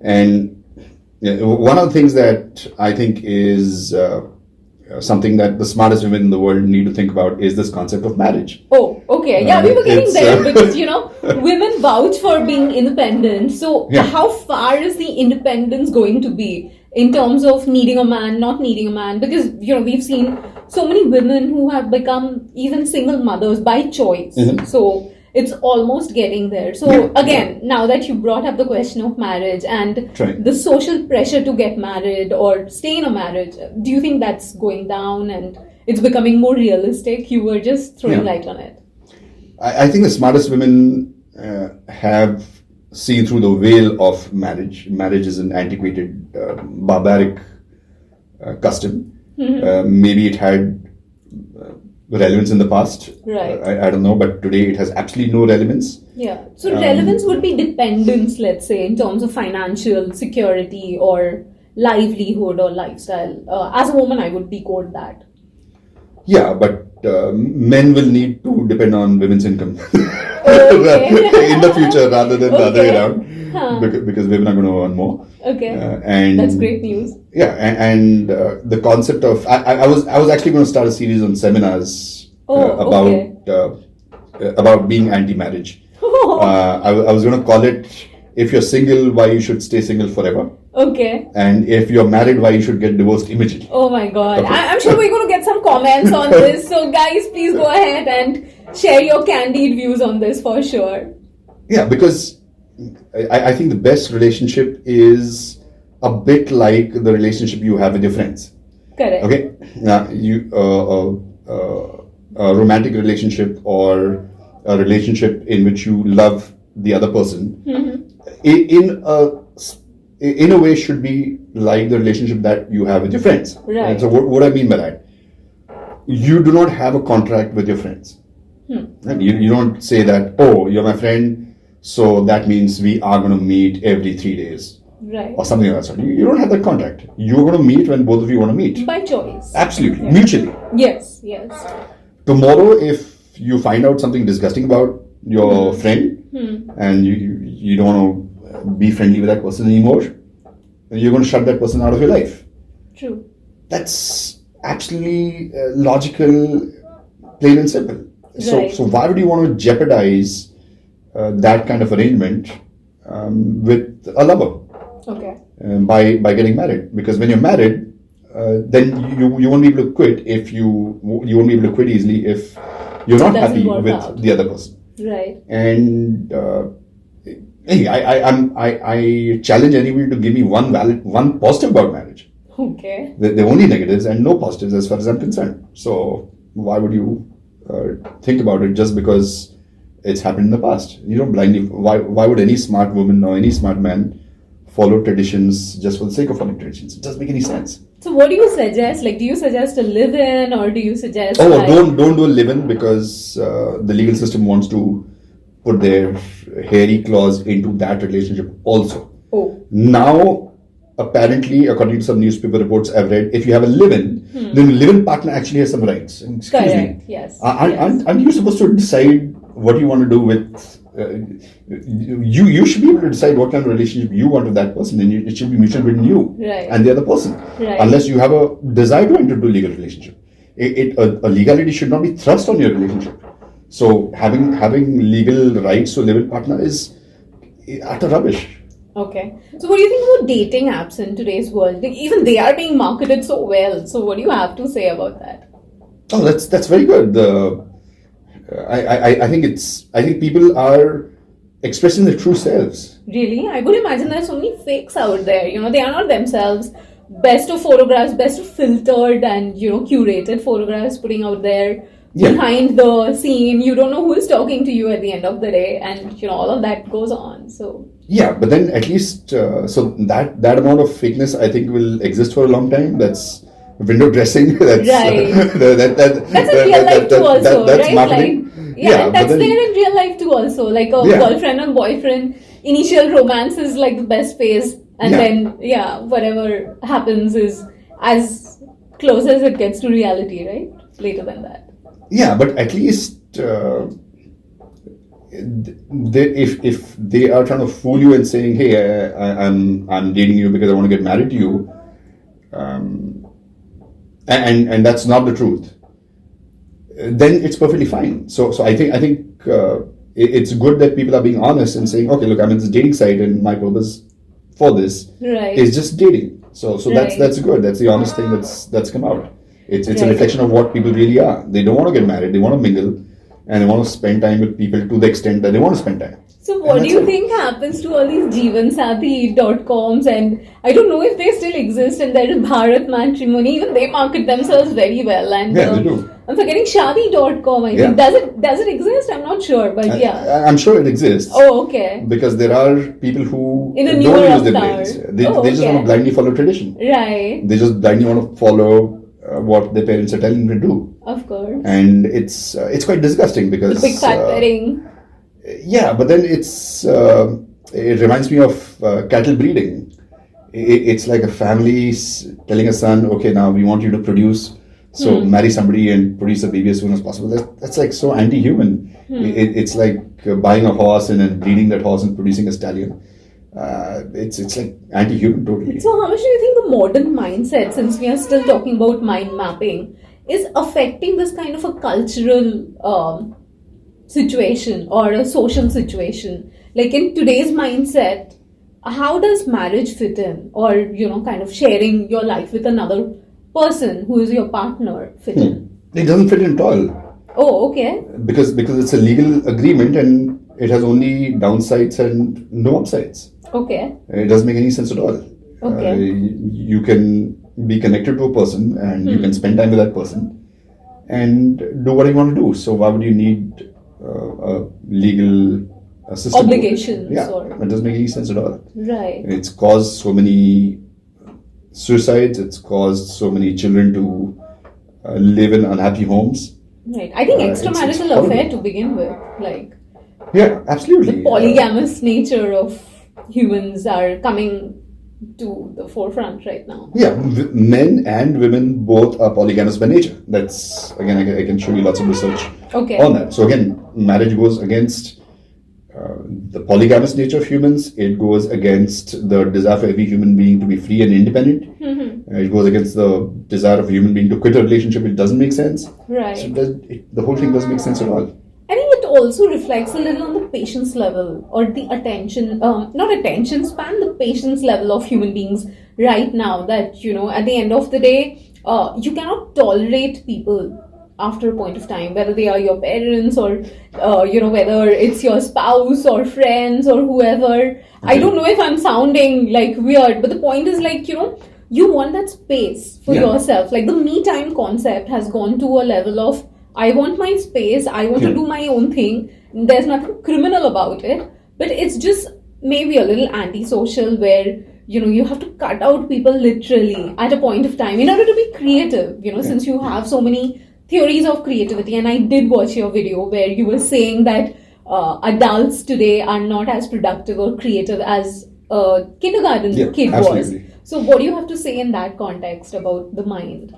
And one of the things that I think is something that the smartest women in the world need to think about is this concept of marriage. Oh, okay. Yeah, we were getting there because, women vouch for being independent. So how far is the independence going to be in terms of needing a man, not needing a man? Because, we've seen so many women who have become even single mothers by choice. So it's almost getting there. So again, now that you brought up the question of marriage and the social pressure to get married or stay in a marriage, do you think that's going down and it's becoming more realistic? You were just throwing light on it. I think the smartest women have seen through the veil of marriage. Marriage is an antiquated, barbaric custom. Maybe it had relevance in the past. Right. I don't know, but today it has absolutely no relevance. Yeah. So relevance would be dependence, let's say, in terms of financial security or livelihood or lifestyle. As a woman, I would decode that. Yeah, but men will need to depend on women's income Okay. in the future rather than the other way around. Because women are going to earn more. Okay. And that's great news. Yeah, and the concept of I was actually going to start a series on seminars about being anti-marriage. I was going to call it "If you're single, why you should stay single forever." Okay. And if you're married, why you should get divorced immediately. Oh my God! Okay. I'm sure we're going to get some comments on this. So guys, please go ahead and share your candid views on this for sure. Yeah, because I think the best relationship is a bit like the relationship you have with your friends. Correct. Okay. Now, a romantic relationship or a relationship in which you love the other person, in a way, should be like the relationship that you have with your friends. Right. And so, what I mean by that, you do not have a contract with your friends. And you don't say that, oh, you're my friend, so that means we are going to meet every 3 days. Right. Or something like that. You don't have that contract. You're going to meet when both of you want to meet. By choice. Absolutely. Mutually. Yes. Tomorrow, if you find out something disgusting about your friend and you don't want to be friendly with that person anymore, you're going to shut that person out of your life. True. That's absolutely logical, plain and simple. Right. So why would you want to jeopardize that kind of arrangement with a lover? Okay. By getting married, because when you're married, then you won't be able to quit if you won't be able to quit easily if you're not happy with the other person. Right. And I challenge anybody to give me one positive about marriage. Okay. There are only negatives and no positives as far as I'm concerned. So why would you think about it just because it's happened in the past? You don't blindly. Why would any smart woman or any smart man follow traditions just for the sake of following traditions? It doesn't make any sense. So what do you suggest? Like, do you suggest a live-in or do you suggest... Oh, don't do a live-in because the legal system wants to put their hairy claws into that relationship also. Oh. Now, apparently, according to some newspaper reports I've read, if you have a live-in, then the live-in partner actually has some rights. Excuse Correct. me. Yes. Aren't you supposed to decide what you want to do with... you should be able to decide what kind of relationship you want with that person, and it should be mutual between you and the other person. Right. Unless you have a desire to enter into a legal relationship, a legality should not be thrust on your relationship. So having legal rights to a live-in partner is utter rubbish. Okay. So what do you think about dating apps in today's world? Like, even they are being marketed so well. So what do you have to say about that? Oh, that's very good. I think people are expressing their true selves. Really? I would imagine there are so many fakes out there. They are not themselves. Best of photographs, best of filtered and, curated photographs putting out there. Behind the scene, you don't know who is talking to you at the end of the day, and all of that goes on. So yeah, but then at least so that amount of fakeness I think will exist for a long time. That's window dressing. That's right. That's in real life too also, that's right? marketing. And that's there in real life too also. Like a girlfriend and boyfriend, initial romance is like the best phase, and then whatever happens is as close as it gets to reality, right? Later than that. Yeah, but at least if they are trying to fool you and saying, "Hey, I'm dating you because I want to get married to you," and that's not the truth, then it's perfectly fine. So I think it's good that people are being honest and saying, "Okay, look, I'm in this dating site, and my purpose for this is just dating." So that's good. That's the honest thing that's come out. It's a reflection of what people really are. They don't want to get married. They want to mingle, and they want to spend time with people to the extent that they want to spend time. So what do you think happens to all these Jeevansathi.coms, and I don't know if they still exist, and there is Bharat Matrimony, even they market themselves very well. And they do. I'm forgetting Shadi.com, I think. Does it exist? I'm not sure, but I'm sure it exists. Oh, okay. Because there are people who in a don't use their brains. They just want to blindly follow tradition. Right. They just blindly want to follow what their parents are telling them to do. Of course. And it's quite disgusting because the big fat wedding. Yeah, but then it reminds me of cattle breeding. It's like a family telling a son, "Okay, now we want you to produce, so marry somebody and produce a baby as soon as possible." That's like so anti-human. It's like buying a horse and then breeding that horse and producing a stallion. It's like anti-human totally. So how much do you think the modern mindset, since we are still talking about mind mapping, is affecting this kind of a cultural situation or a social situation? Like in today's mindset, how does marriage fit in, or kind of sharing your life with another person who is your partner fit in? It doesn't fit in at all. Oh, okay. Because it's a legal agreement and it has only downsides and no upsides. Okay. It doesn't make any sense at all. Okay. You can be connected to a person and you can spend time with that person and do what you want to do. So why would you need a legal system? Obligations. Yeah, it doesn't make any sense at all. Right. It's caused so many suicides. It's caused so many children to live in unhappy homes. Right. I think extramarital affair to begin with, yeah, absolutely. The polygamous nature of humans are coming to the forefront right now. Yeah, men and women both are polygamous by nature. That's, again, I can show you lots of research on that. So again, marriage goes against the polygamous nature of humans. It goes against the desire for every human being to be free and independent. It goes against the desire of a human being to quit a relationship. It doesn't make sense. Right. So the whole thing doesn't make sense at all. I think it also reflects a little on the patience level or the attention, not attention span, the patience level of human beings right now. That, at the end of the day, you cannot tolerate people after a point of time, whether they are your parents or, whether it's your spouse or friends or whoever. Okay. I don't know if I'm sounding like weird, but the point is you want that space for yourself. Like the me time concept has gone to a level of, I want my space, I want to do my own thing. There's nothing criminal about it, but it's just maybe a little antisocial where, you have to cut out people literally at a point of time in order to be creative, since you have so many theories of creativity. And I did watch your video where you were saying that adults today are not as productive or creative as a kindergarten kid was. So what do you have to say in that context about the mind?